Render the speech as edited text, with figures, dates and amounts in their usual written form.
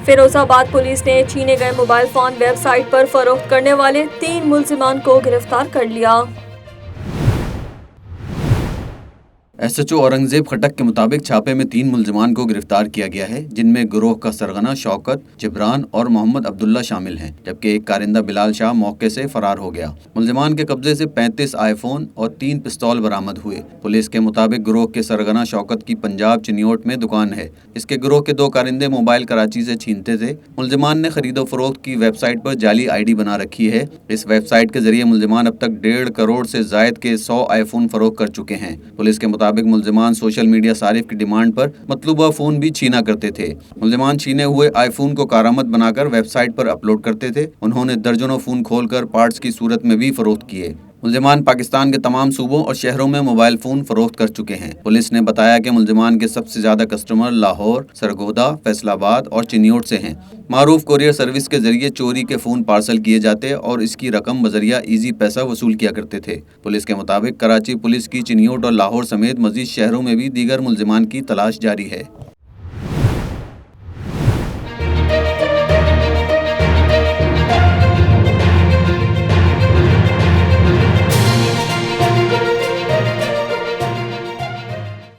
Firozabad police ने छीने गए मोबाइल फोन वेबसाइट पर फरोख्त करने वाले 3 मुलजिमान को गिरफ्तार कर लिया। एसएचओ औरंगजेब खटक के मुताबिक छापे में 3 मुलजिमान को गिरफ्तार किया गया है, जिनमें गिरोह का सरगना शौकत, जिब्रान और मोहम्मद अब्दुल्ला शामिल हैं, जबकि एक कारिंदा बिलाल शाह मौके से फरार हो गया। मुलजिमान के कब्जे से 35 आईफोन और 3 पिस्तौल बरामद हुए। पुलिस के मुताबिक गिरोह के सरगना शौकत की पंजाब चिन्योट में दुकान है। इसके गिरोह के 2 कारिंदे मोबाइल कराची से छीनते थे। मुलजिमान ने खरीदो फरोख्त की वेबसाइट पर जाली आईडी बना रखी है। इस वेबसाइट के जरिए मुलजिमान अब तक 1.5 करोड़ से जायद के 100 आईफोन फरोख्त कर चुके हैं। पुलिस के मुताबिक मुलजिमान सोशल मीडिया सारिफ की डिमांड पर मतलूबा फोन भी छीना करते थे। मुलजिमान छीने हुए आईफोन को कारामद बनाकर वेबसाइट पर अपलोड करते थे। उन्होंने दर्जनों फोन खोलकर पार्ट्स की सूरत में भी फरोख्त किए। मुलजिमान पाकिस्तान के तमाम सूबों और शहरों में मोबाइल फोन फरोख्त कर चुके हैं। पुलिस ने बताया कि मुलजिमान के सबसे ज्यादा कस्टमर लाहौर, सरगोदा, फैसलाबाद और चिन्योट से हैं। मारूफ कोरियर सर्विस के जरिए चोरी के फोन पार्सल किए जाते और इसकी रकम बजरिया इजी पैसा वसूल किया करते थे। पुलिस के मुताबिक कराची पुलिस की चिन्योट और लाहौर समेत मजीद शहरों में भी दीगर मुलजिमान की तलाश जारी है।